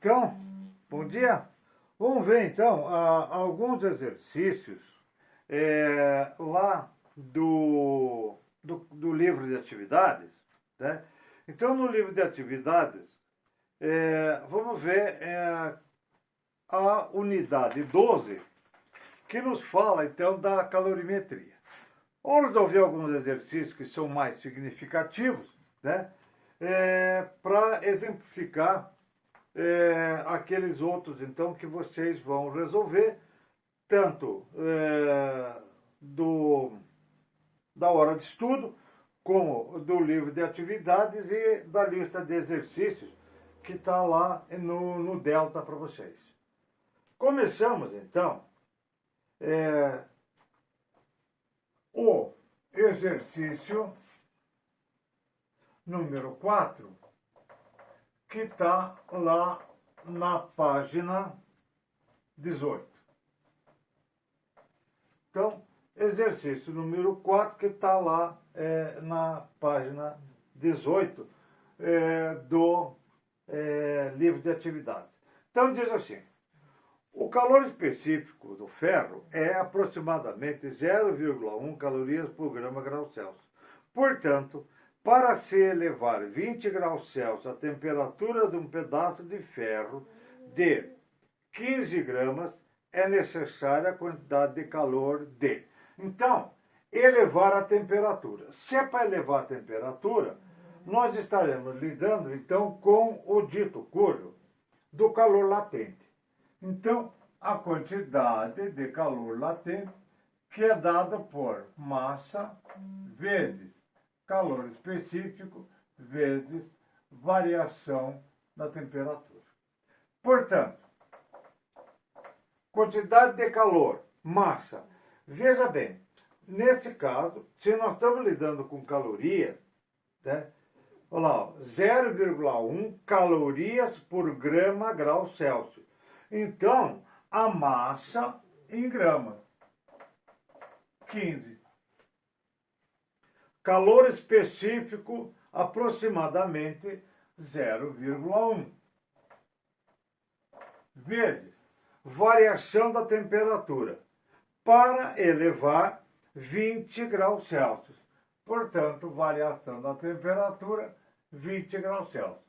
Então, bom dia. Vamos ver então alguns exercícios lá do livro de atividades, né? Então, no livro de atividades, vamos ver a unidade 12, que nos fala então da calorimetria. Vamos resolver alguns exercícios que são mais significativos, né? Para exemplificar aqueles outros, então, que vocês vão resolver, tanto da hora de estudo, como do livro de atividades e da lista de exercícios que está lá no Delta para vocês. Começamos, então, o exercício número 4, que está lá na página 18. Então, exercício número 4, que está lá na página 18 do livro de atividades. Então, diz assim: o calor específico do ferro é aproximadamente 0,1 calorias por grama grau Celsius. Portanto, para se elevar 20 graus Celsius a temperatura de um pedaço de ferro de 15 gramas, é necessária a quantidade de calor de. Então, elevar a temperatura. Se é para elevar a temperatura, nós estaremos lidando, então, com o dito cujo do calor latente. Então, a quantidade de calor latente, que é dada por massa vezes calor específico vezes variação da temperatura. Portanto, quantidade de calor, massa. Veja bem, nesse caso, se nós estamos lidando com calorias, né? Olha lá, 0,1 calorias por grama grau Celsius. Então, a massa em gramas, 15. Calor específico, aproximadamente 0,1. Vezes variação da temperatura, para elevar 20 graus Celsius. Portanto, variação da temperatura, 20 graus Celsius.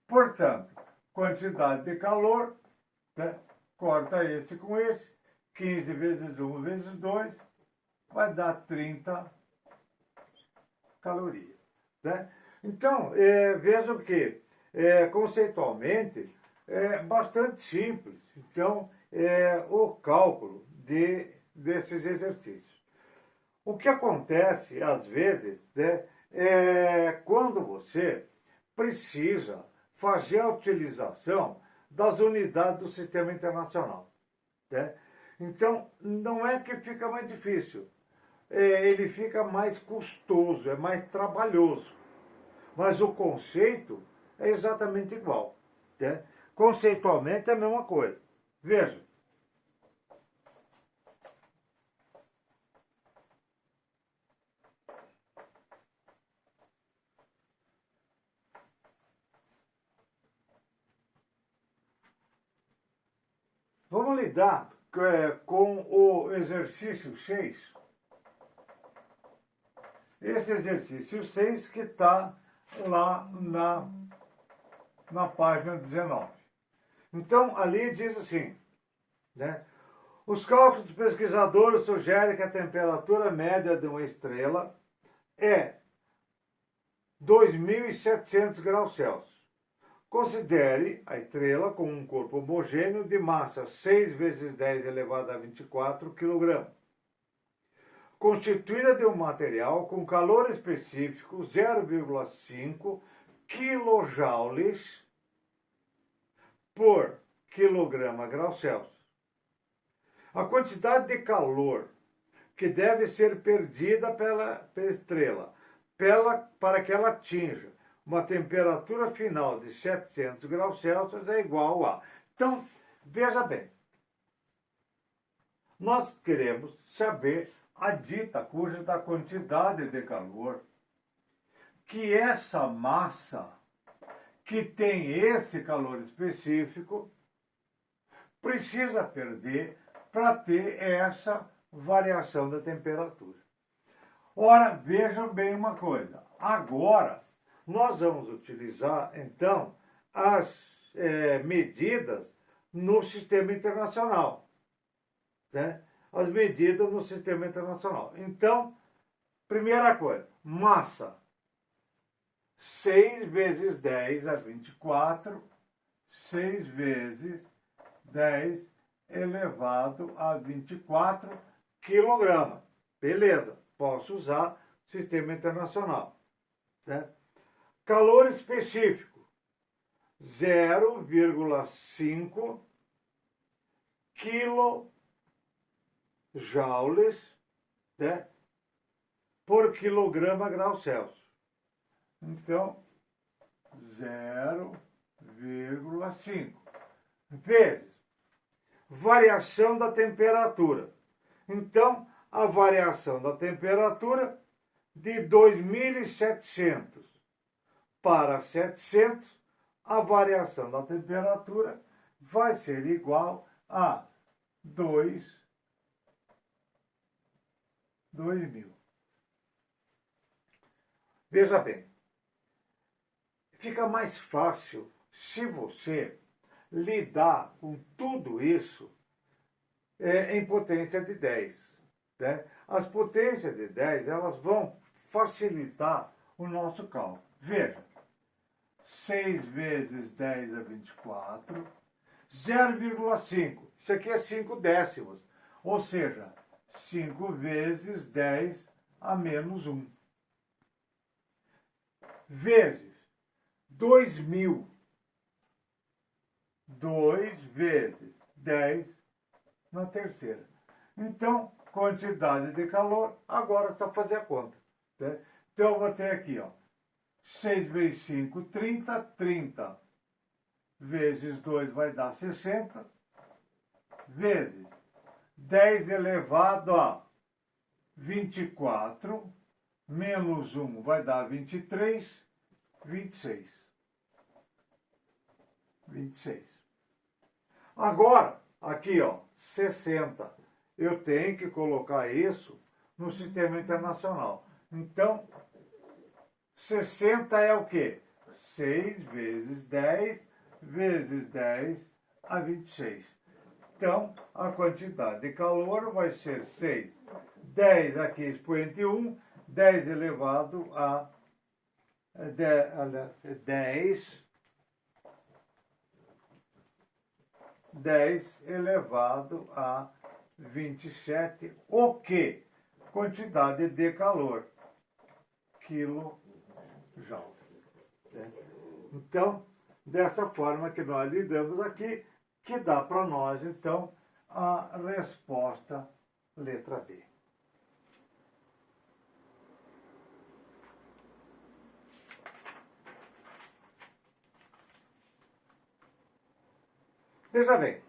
Portanto, quantidade de calor, né? Corta esse com esse, 15 vezes 1 vezes 2, vai dar 30 calorias, né? Então, vejam que, conceitualmente, é bastante simples. Então, o cálculo desses exercícios. O que acontece, às vezes, né, é quando você precisa fazer a utilização das unidades do Sistema Internacional, né? Então, não é que fica mais difícil, ele fica mais custoso, é mais trabalhoso. Mas o conceito é exatamente igual, né? Conceitualmente é a mesma coisa. Veja. Vamos lidar com o exercício 6. Esse exercício 6 que está lá na página 19. Então, ali diz assim, né? Os cálculos dos pesquisadores sugerem que a temperatura média de uma estrela é 2.700 graus Celsius. Considere a estrela como um corpo homogêneo de massa 6 vezes 10 elevado a 24 kg, constituída de um material com calor específico 0,5 kJ por quilograma grau Celsius. A quantidade de calor que deve ser perdida pela estrela para que ela atinja uma temperatura final de 700 graus Celsius é igual a... Então, veja bem, nós queremos saber a dita cuja da quantidade de calor que essa massa que tem esse calor específico precisa perder para ter essa variação da temperatura. Ora, vejam bem uma coisa. Agora, nós vamos utilizar, então, as medidas no sistema internacional. Né? As medidas no sistema internacional. Então, primeira coisa, massa. 6 vezes 10 a 24, 6 vezes 10 elevado a 24 quilograma. Beleza, posso usar sistema internacional. Né? Calor específico, 0,5 quilojoules, né, por quilograma grau Celsius. Então, 0,5 vezes variação da temperatura. Então, a variação da temperatura de 2.700 para 700, a variação da temperatura vai ser igual a 2.000. Veja bem, fica mais fácil se você lidar com tudo isso em potência de 10. Né? As potências de 10 elas vão facilitar o nosso cálculo. Veja, 6 vezes 10 a 24, 0,5. Isso aqui é 5 décimos, ou seja, 5 vezes 10 a menos 1. Vezes 2.000. 2 vezes 10 na terceira. Então, quantidade de calor, agora é só fazer a conta. Né? Então, eu vou ter aqui, ó, 6 vezes 5, 30. 30 vezes 2 vai dar 60. Vezes 10 elevado a 24, menos 1 vai dar 23, 26. 26. Agora, aqui, ó, 60. Eu tenho que colocar isso no sistema internacional. Então, 60 é o quê? 6 vezes 10 vezes 10 a 26. Então, a quantidade de calor vai ser 6. 10 aqui, expoente 1, 10 elevado a 10 elevado a 27, o que? Quantidade de calor, quilojoules. Né? Então, dessa forma que nós lidamos aqui, que dá para nós, então, a resposta letra B. Veja bem,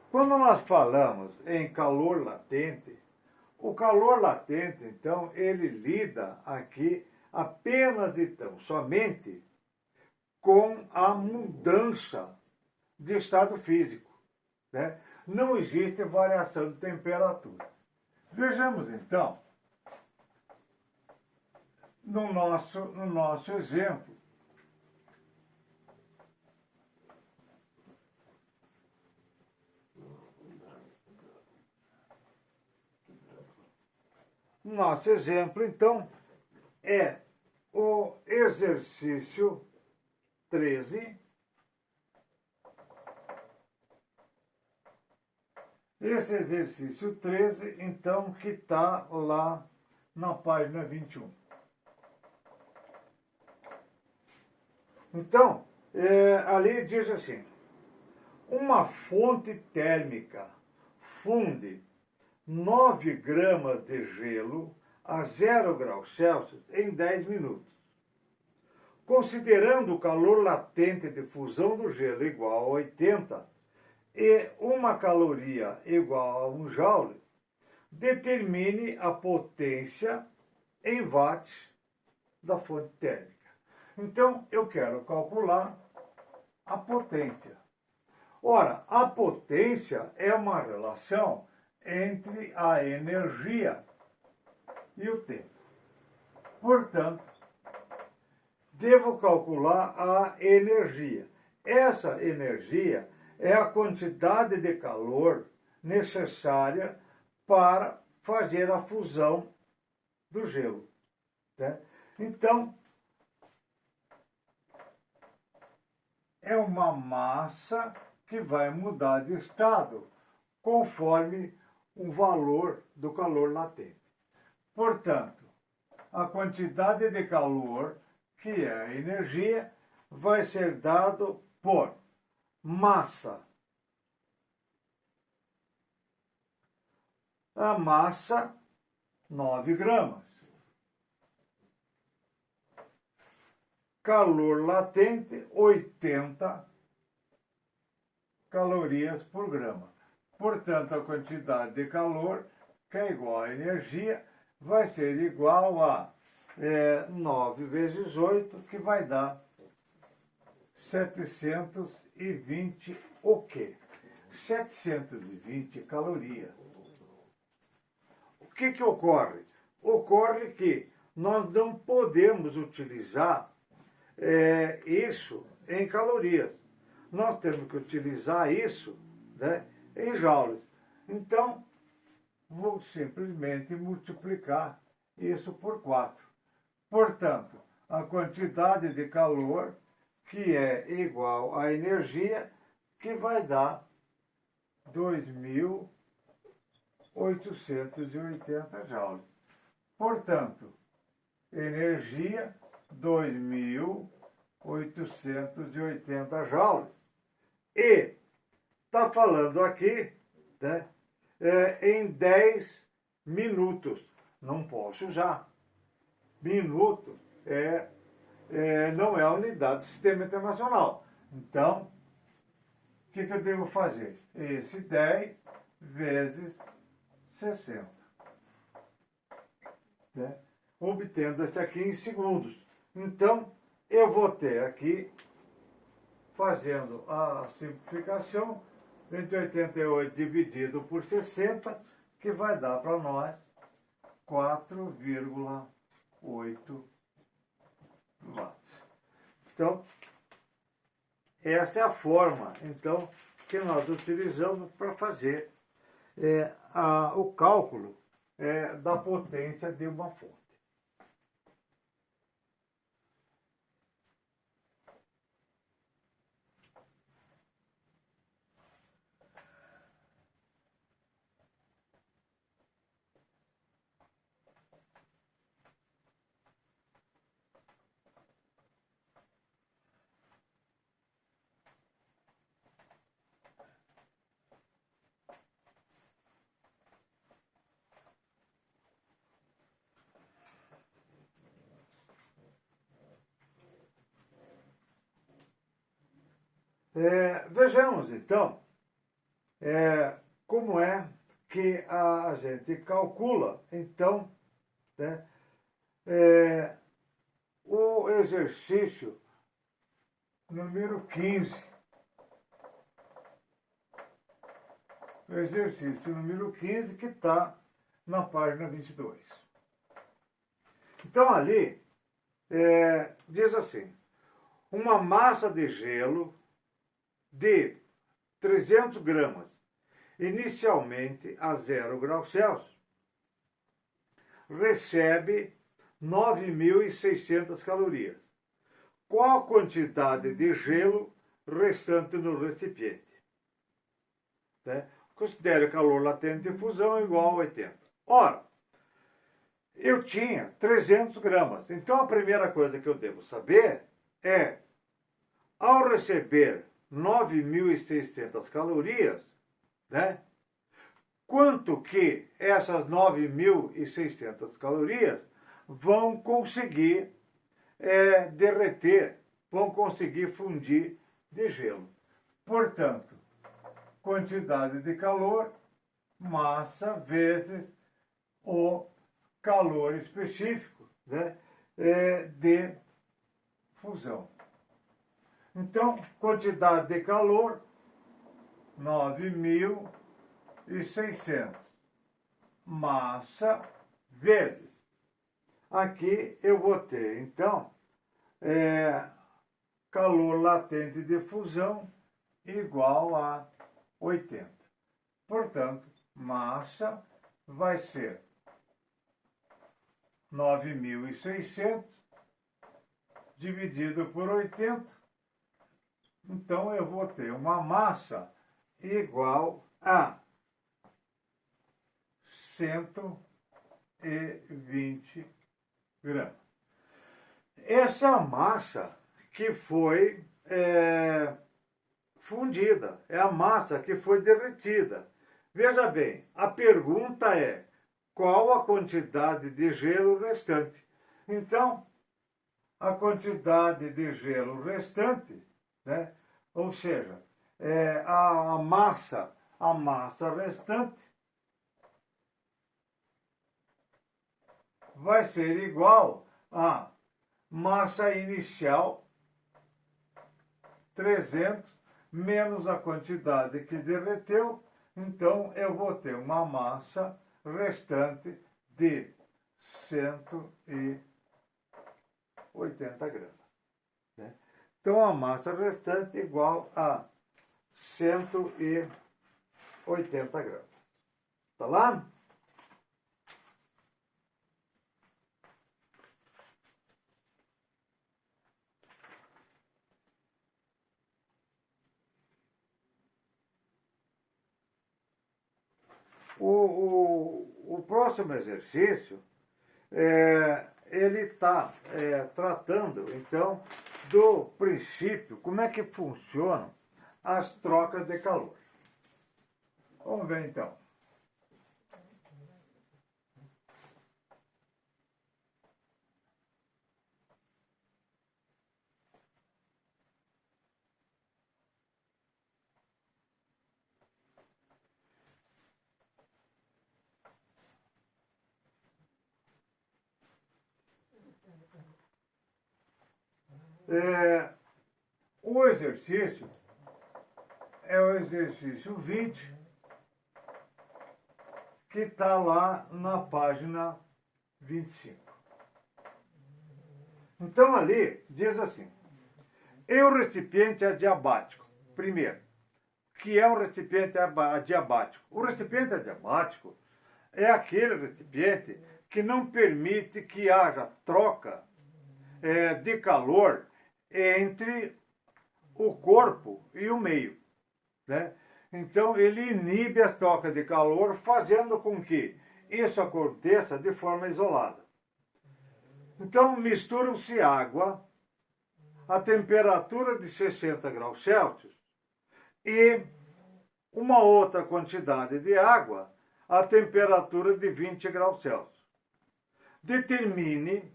quando nós falamos em calor latente, o calor latente, então, ele lida aqui apenas, então, somente com a mudança de estado físico. Né? Não existe variação de temperatura. Vejamos, então, no nosso exemplo, então, é o exercício 13. Esse exercício 13, então, que está lá na página 21. Então, ali diz assim, uma fonte térmica funde 9 gramas de gelo a 0 graus Celsius em 10 minutos. Considerando o calor latente de fusão do gelo igual a 80 e uma caloria igual a 1 joule, determine a potência em watts da fonte térmica. Então, eu quero calcular a potência. Ora, a potência é uma relação entre a energia e o tempo. Portanto, devo calcular a energia. Essa energia é a quantidade de calor necessária para fazer a fusão do gelo, né? Então, é uma massa que vai mudar de estado conforme o valor do calor latente. Portanto, a quantidade de calor, que é a energia, vai ser dado por massa. A massa, 9 gramas. Calor latente, 80 calorias por grama. Portanto, a quantidade de calor, que é igual à energia, vai ser igual a 9 vezes 8, que vai dar 720 o quê? 720 calorias. O que ocorre? Ocorre que nós não podemos utilizar isso em calorias. Nós temos que utilizar isso, né, em joules. Então, vou simplesmente multiplicar isso por 4. Portanto, a quantidade de calor, que é igual à energia, que vai dar 2.880 joules. Portanto, energia, 2.880 joules. E está falando aqui, né, em 10 minutos. Não posso usar. Minuto não é a unidade do sistema internacional. Então, o que eu devo fazer? Esse 10 vezes 60. Né? Obtendo esse aqui em segundos. Então, eu vou ter aqui, fazendo a simplificação, 188 dividido por 60, que vai dar para nós 4,8 watts. Então, essa é a forma, então, que nós utilizamos para fazer o cálculo da potência de uma fonte. Vejamos, então, como é que a gente calcula, então, né, o exercício número 15. O exercício número 15, que está na página 22. Então, ali, diz assim, uma massa de gelo de 300 gramas, inicialmente a 0 graus Celsius, recebe 9.600 calorias. Qual a quantidade de gelo restante no recipiente? Né? Considere o calor latente de fusão igual a 80. Ora, eu tinha 300 gramas. Então, a primeira coisa que eu devo saber é, ao receber 9.600 calorias, né, quanto que essas 9.600 calorias vão conseguir derreter, vão conseguir fundir de gelo. Portanto, quantidade de calor, massa vezes o calor específico, né, de fusão. Então, quantidade de calor, 9.600. Massa vezes. Aqui eu vou ter, então, calor latente de fusão igual a 80. Portanto, massa vai ser 9.600 dividido por 80. Então, eu vou ter uma massa igual a 120 gramas. Essa é a massa que foi fundida, é a massa que foi derretida. Veja bem, a pergunta é: qual a quantidade de gelo restante? Então, a quantidade de gelo restante, né? Ou seja, a massa restante vai ser igual a massa inicial, 300, menos a quantidade que derreteu. Então, eu vou ter uma massa restante de 180 gramas. Né? Então, a massa restante igual a 180 gramas. Tá lá? O próximo exercício, ele está tratando, então, do princípio, como é que funcionam as trocas de calor. Vamos ver, então. O exercício é o exercício 20, que está lá na página 25. Então, ali diz assim: e o recipiente adiabático. Primeiro, que é um recipiente adiabático? O recipiente adiabático é aquele recipiente que não permite que haja troca de calor entre o corpo e o meio. Né? Então, ele inibe a troca de calor, fazendo com que isso aconteça de forma isolada. Então, misturam-se água a temperatura de 60 graus Celsius e uma outra quantidade de água a temperatura de 20 graus Celsius. Determine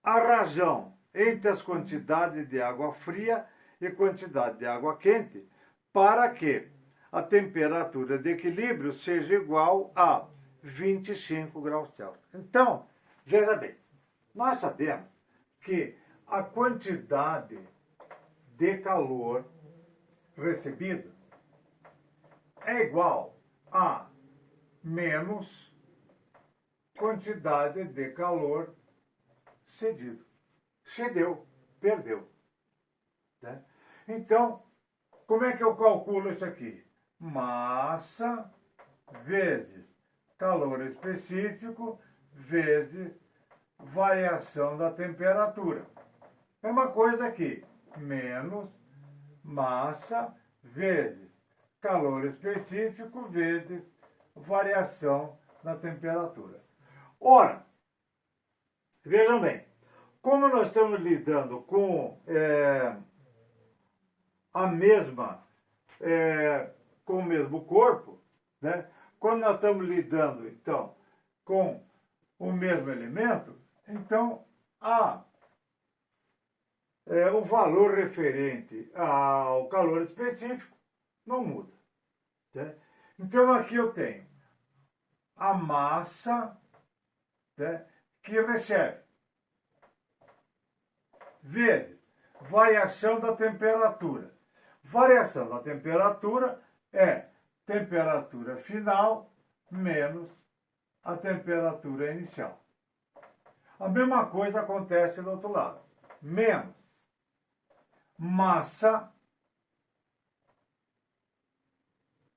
a razão entre as quantidades de água fria e quantidade de água quente para que a temperatura de equilíbrio seja igual a 25 graus Celsius. Então, veja bem, nós sabemos que a quantidade de calor recebido é igual a menos quantidade de calor cedido. Cedeu, perdeu. Né? Então, como é que eu calculo isso aqui? Massa vezes calor específico vezes variação da temperatura. É uma coisa aqui, menos massa vezes calor específico vezes variação da temperatura. Ora, vejam bem, como nós estamos lidando com com o mesmo corpo, né? Quando nós estamos lidando, então, com o mesmo elemento, então o valor referente ao calor específico não muda. Né? Então, aqui eu tenho a massa, né, que recebe, vezes variação da temperatura. Variação da temperatura é temperatura final menos a temperatura inicial. A mesma coisa acontece do outro lado. Menos massa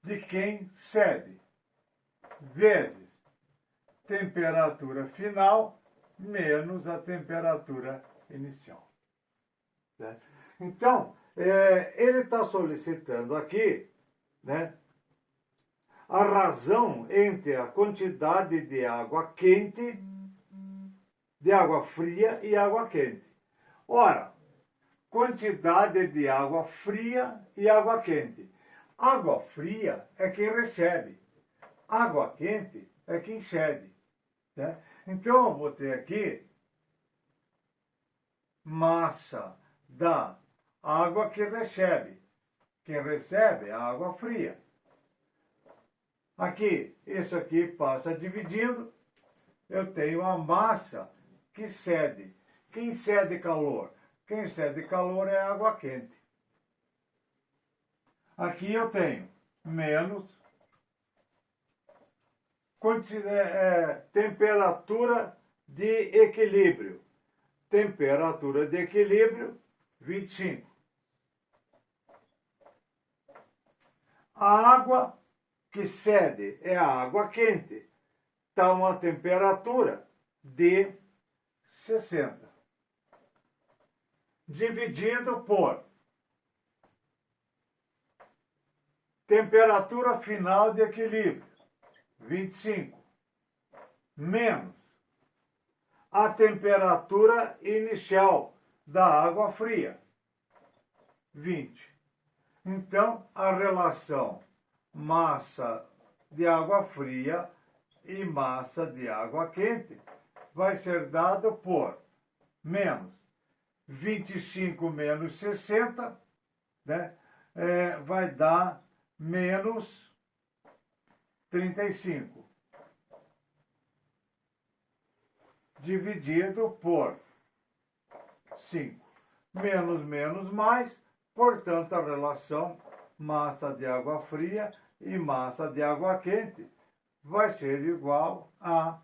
de quem cede, vezes temperatura final menos a temperatura inicial. Né? Então, ele está solicitando aqui, né, a razão entre a quantidade de água quente, de água fria e água quente. Ora, quantidade de água fria e água quente. Água fria é quem recebe. Água quente é quem cede. Né? Então, eu vou ter aqui massa da água que recebe. Quem recebe é a água fria. Aqui, isso aqui passa dividindo. Eu tenho a massa que cede. Quem cede calor? Quem cede calor é a água quente. Aqui eu tenho menos temperatura de equilíbrio. Temperatura de equilíbrio, 25. A água que cede é a água quente. Está uma temperatura de 60. Dividido por temperatura final de equilíbrio, 25, menos a temperatura inicial da água fria, 20. Então, a relação massa de água fria e massa de água quente vai ser dado por menos 25 menos 60, né? Vai dar menos 35. Dividido por 5. Menos, menos, mais. Portanto, a relação massa de água fria e massa de água quente vai ser igual a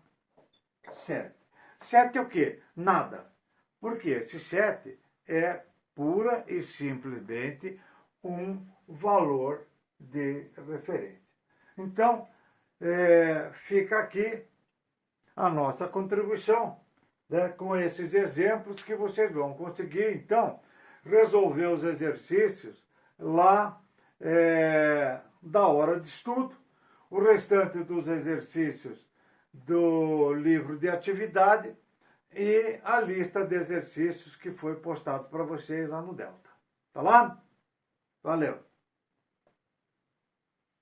7. 7 é o quê? Nada. Porque esse 7 é pura e simplesmente um valor de referência. Então, fica aqui a nossa contribuição, né, com esses exemplos que vocês vão conseguir, então, resolver os exercícios lá da hora de estudo. O restante dos exercícios do livro de atividade e a lista de exercícios que foi postado para vocês lá no Delta. Tá lá? Valeu!